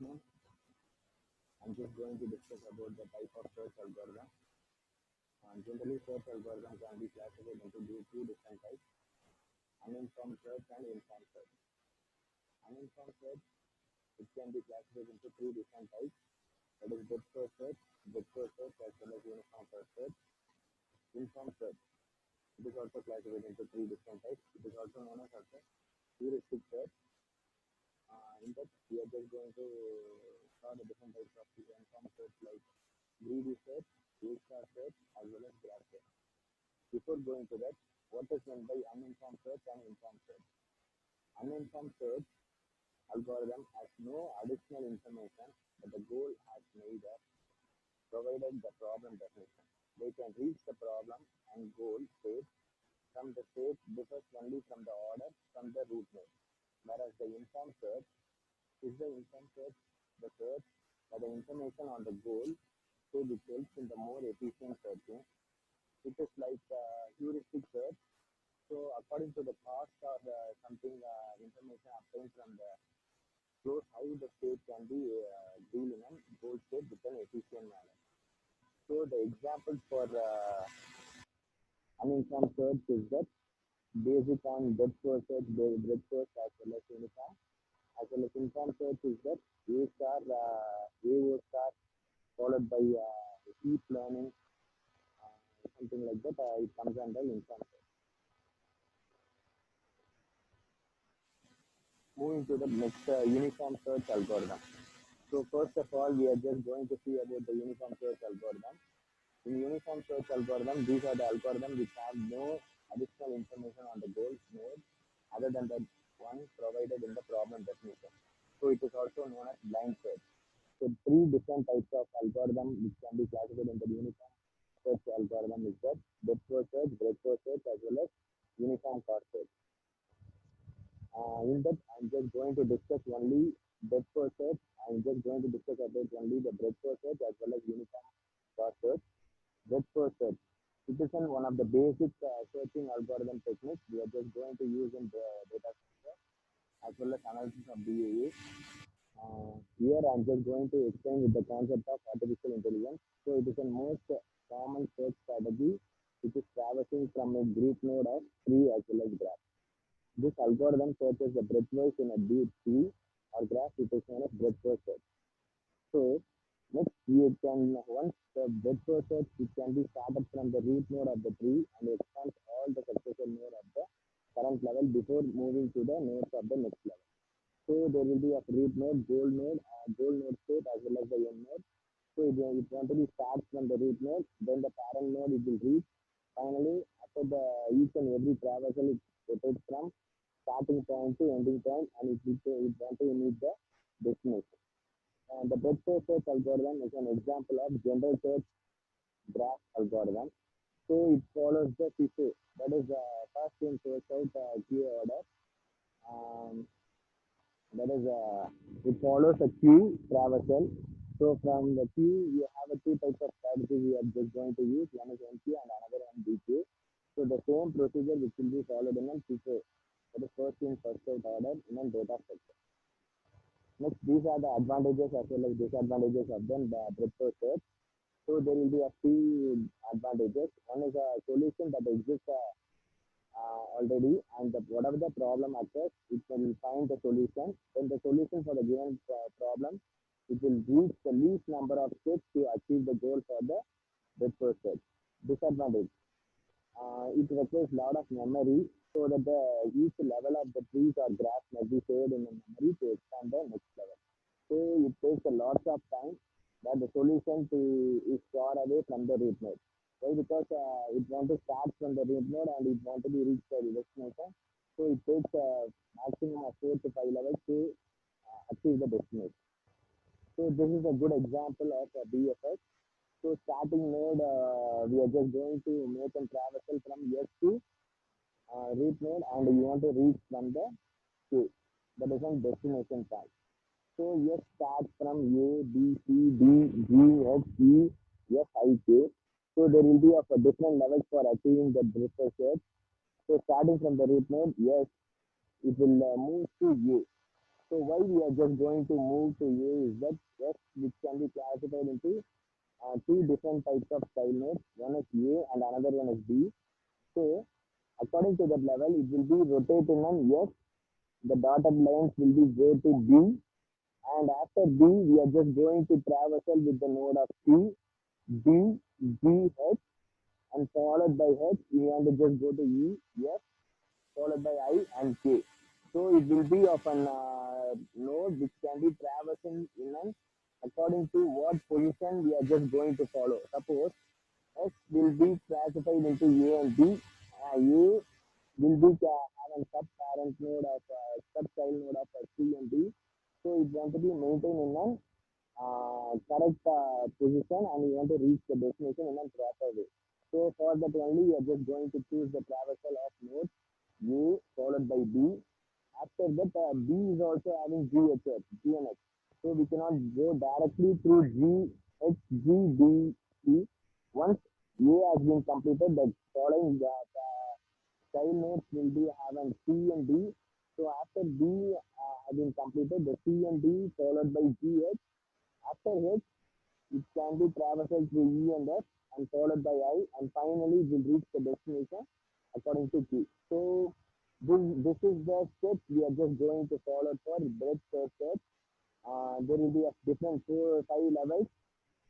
afternoon. I'm just going to discuss about the type of search algorithm. Generally, search algorithm can be classified into two different types: uninformed search and informed search. Uninformed search, it can be classified into three different types. That is depth first search as well as uniform first search. Informed search, it is also classified into three different types. It is also known as heuristic search. In that, we are just going to saw the different types of informed search like greedy search, A-star search, as well as graph search. Before going to that, what is meant by uninformed search and informed search? Uninformed search algorithm has no additional information that the goal has neither provided the problem definition. They can reach the problem and goal state from the state differs only from the order from the root node. Whereas the informed search is the search for the information on the goal, so which helps in the more efficient searching. It is like heuristic search. So according to the cost or something information obtained from the close, how the state can be deal in a goal state with an efficient manner. So the examples for uninformed search is that basic on depth first search, breadth first as well as uniform. As well as informed search is that A-star, AO star followed by deep learning, something like that. It comes under informed search. Moving to the next uniform search algorithm. So first of all, we are just going to see about the uniform search algorithm. In uniform search algorithm, these are the algorithms which have no additional information on the goal node other than the one provided in the problem definition. So it is also known as blind search. So three different types of algorithm which can be classified in the uniform search algorithm is that depth first search, breadth first search, as well as uniform cost search. In that, I'm just going to discuss only depth first search. I'm just going to discuss about only the breadth first search as well as uniform cost search. Breadth first search. It is one of the basic searching algorithm techniques we are just going to use in the data structure as well as analysis of DAA. Here I'm just going to explain with the concept of artificial intelligence. So it is the most common search strategy which is traversing from a group node of tree as well as graph. This algorithm searches the breadthwise in a deep tree or graph, which is known as breadth first search. So next, we can once the breadth first search, it can be started from the root node of the tree and expands all the successor node of the current level before moving to the nodes of the next level. So there will be a root node, goal node state as well as the end node. So it want to be starts from the root node, then the parent node it will reach. Finally, after the each and every traversal, it rotates from starting point to ending point, and it want to meet the destination. The breadth first search algorithm is an example of general search graph algorithm. So it follows the FIFO, that is first in first out queue order. That is it follows a queue traversal. So from the queue, you have two types of strategies we are just going to use. One is NQ and another one DQ. So the same procedure which will be followed in a FIFO, that is first in first out order in a data structure. Next, these are the advantages as well as disadvantages of the breadth first search. So there will be a few advantages. One is a solution that exists already, and whatever the problem occurs, it will find the solution. Then the solution for the given problem, it will reach the least number of steps to achieve the goal for the breadth first search. Disadvantage: it requires a lot of memory, so that each level of the trees or graphs must be saved in the memory to expand the next level. So it takes a lot of time that the solution is far away from the root node. Why? Because it want to start from the root node and it want to be reached by the destination. So it takes a maximum of 4 to 5 levels to achieve the destination. So this is a good example of a BFS. So starting node, we are just going to make a traversal from S to root node, and you want to reach from the K. That is on destination part. So S starts from A, B, C, D, G, H, E, F, I, K. So there will be of different levels for achieving the breadth first search. So starting from the root node, yes, it will move to A. So why we are just going to move to A is that S, which can be classified into two different types of style nodes. One is A and another one is B. So according to that level, it will be rotating on S. The dotted lines will be go to B, and after B, we are just going to traversal with the node of C, D, G, H, and followed by H, we want to just go to E, F, followed by I and K. So it will be of an node which can be traversing in an according to what position we are just going to follow. Suppose S will be classified into A and B. A will be have a sub parent node of sub child node of C and D. So it want to be maintained in an correct position, and you want to reach the destination in a proper way. So for that only you are just going to choose the traversal of node A followed by B. After that B is also having GHH, GNH. So we cannot go directly through GHGDC. Once A has been completed, the following child nodes will be having C and D. So after B has been completed, the C and D followed by GH. After H, it can be traversed through E and F and followed by I, and finally it will reach the destination according to Q. So this is the steps we are just going to follow for breadth first step. There will be a different 5 levels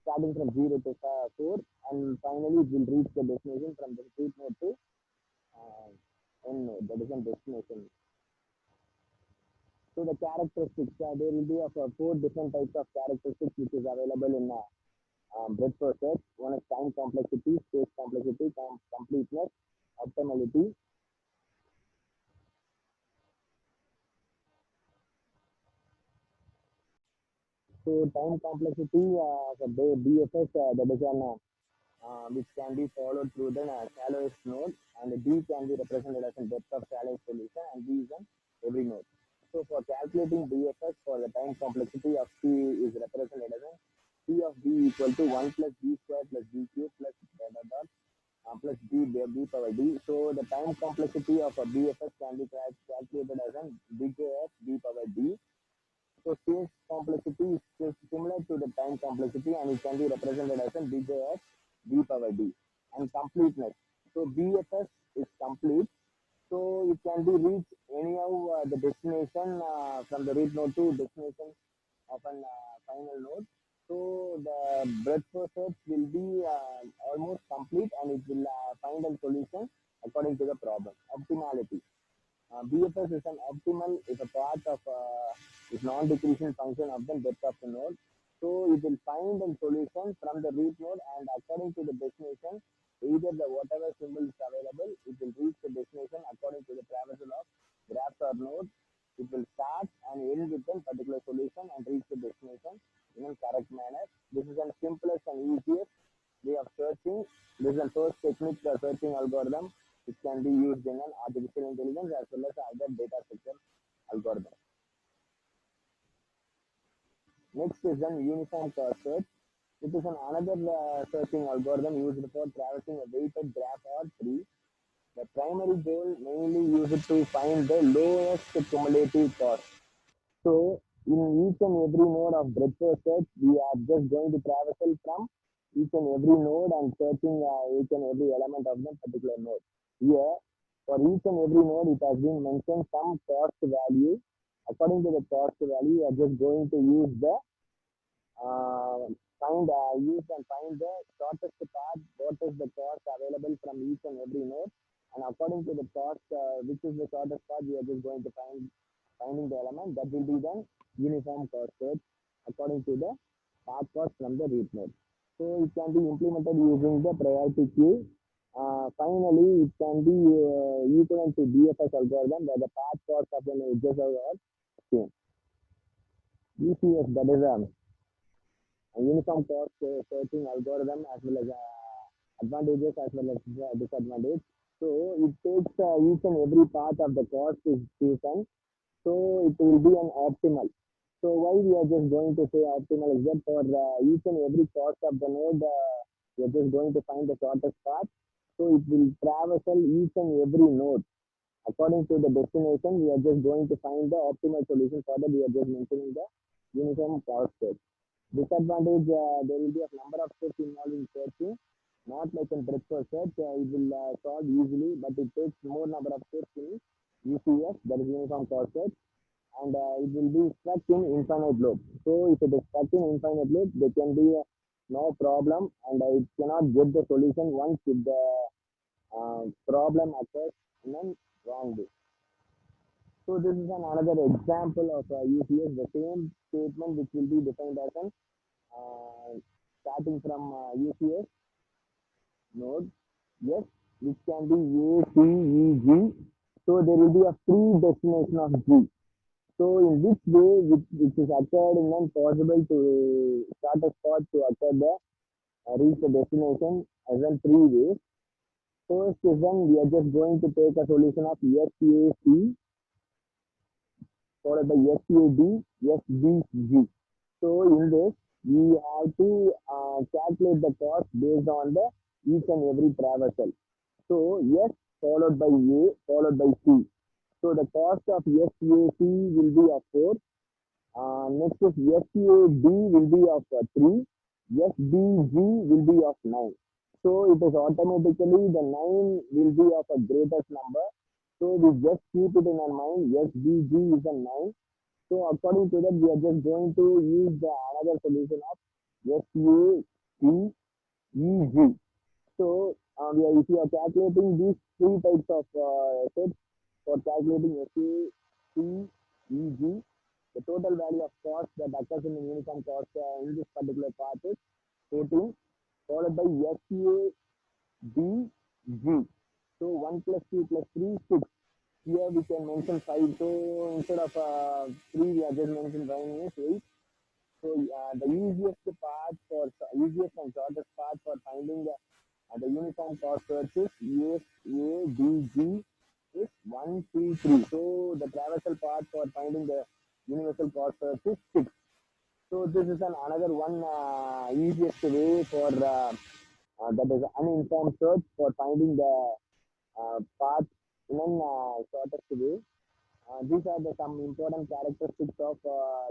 starting from 0 to 4, and finally it will reach the destination from the street node to uh, end node, that is a destination. So the characteristics, there will be of 4 different types of characteristics which is available in breadth first search. One is time complexity, space complexity, completeness, optimality. So time complexity for BFS, that is an which can be followed through the shallowest node, and D can be represented as a depth of shallowest solution, and B is an every node. So for calculating BFS, for the time complexity of T is represented as a T of B equal to 1 plus B square plus B cube plus dot dot dot plus B power D. So the time complexity of a BFS can be calculated as an BKF B power D. So space complexity is similar to the time complexity, and it can be represented as a BJS B power D. And completeness. So BFS is complete. So it can be reached anyhow the destination from the root node to destination of an final node. So the breadth first search will be almost complete, and it will find a solution according to the problem. Optimality. BFS is an optimal, is a part of is non-decreasing function of the depth of the node. So it will find a solution from the root node, and according to the destination, either the whatever symbol is available, it will reach the destination according to the traversal of graphs or node. It will start and end with a particular solution and reach the destination in a correct manner. This is the simplest and easiest way of searching. This is the first technique, the searching algorithm, which can be used in an artificial intelligence as well as other data structure algorithm. Next is an uniform cost search. It is an another searching algorithm used for traversing a weighted graph or tree. The primary goal mainly used to find the lowest cumulative cost. So in each and every node of breadth first search, we are just going to traversal from each and every node and searching each and every element of the particular node. Here, for each and every node, it has been mentioned some cost value. According to the cost value, we are just going to use the use and find the shortest path. What is the cost available from each and every node, and according to the cost, which is the shortest path, we are just going to finding the element that will be then uniform cost search according to the path cost from the root node. So it can be implemented using the priority queue. Finally, it can be equivalent to DFS algorithm where the path cost of the edges are same. ECS, that is a uniform cost searching algorithm, as well as advantages as well as disadvantages. So it takes each and every part of the cost is chosen, so it will be an optimal. So why we are just going to say optimal is that for each and every cost of the node, we are just going to find the shortest path. So it will traversal each and every node according to the destination, we are just going to find the optimal solution. For that, we are just mentioning the uniform cost search. Disadvantage, there will be a number of steps involved in searching, not like in breadth first search. It will solve easily, but it takes more number of steps in UCS, that is uniform cost search, and it will be stuck in infinite loop. So if it is stuck in infinite loop, there can be no problem, and it cannot get the solution once if the problem occurs in a wrong way. So this is another example of UCS, the same statement which will be defined as an starting from UCS node, yes, which can be A, C, E, G. So there will be a free destination of G. So in which way which is occurred and then possible to start a spot to occur the reach the destination as well three ways. First is then we are just going to take a solution of SAC followed by SAD, SBG. So in this we have to calculate the cost based on the each and every traversal. So S followed by A followed by C. So the cost of SAC will be of 4. Next is SAD will be of 3. SBG will be of 9. So it is automatically the 9 will be of a greatest number. So we just keep it in our mind. SBG is a 9. So according to that, we are just going to use the another solution of SACEG. So if you are calculating these three types of steps for calculating SACEG, the total value of cost that occurs in the uniform cost in this particular part is 14, followed by SADG. So 1 plus 2 plus 3, 6. Here we can mention 5. So instead of 3, we are just mentioning 5 is 8. So the easiest and shortest part for finding the uniform cost search is SADG is 1, 2, 3. So the traversal part for finding the universal cost search is 6. So this is another one easiest way for that is uninformed search for finding the path in a shortest way. These are some important characteristics of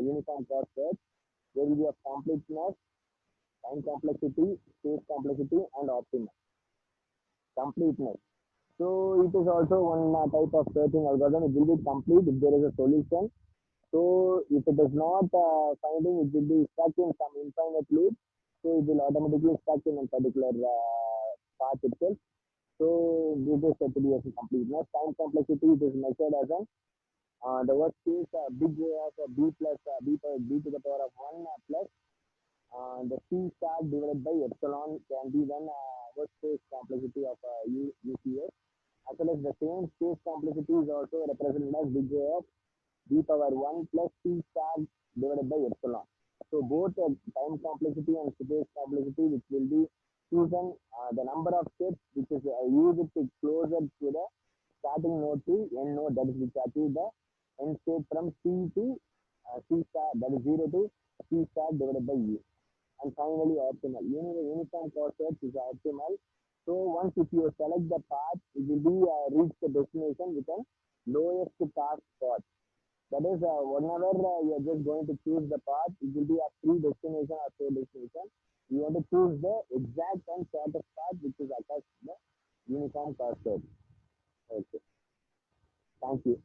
uniform cost search. There will be a completeness, time complexity, space complexity, and optimal completeness. So it is also one type of searching algorithm. It will be complete if there is a solution. So if it is not finding, it will be stuck in some infinite loop. So it will automatically stuck in a particular path itself. So this is said to be as a completeness. Time complexity, it is measured as an the worst case big O of b plus b to the power of 1 plus the c star divided by epsilon can be then worst case complexity of UCS, as well as the same space complexity is also represented as big O of b power 1 plus c star divided by epsilon. So both time complexity and space complexity, which will be chosen the number of steps which is used to closer to the starting node to end node, that is which achieve the end state from C to C star, that is 0 to C star divided by U. And finally optimal. Uniform cost search is optimal. So once if you select the path, it will be reach the destination with a lowest cost path. That is, whenever you are just going to choose the path, it will be a free destination or four destination. You want to choose the exact and shortest path which is attached to the uniform cost search. Okay. Thank you.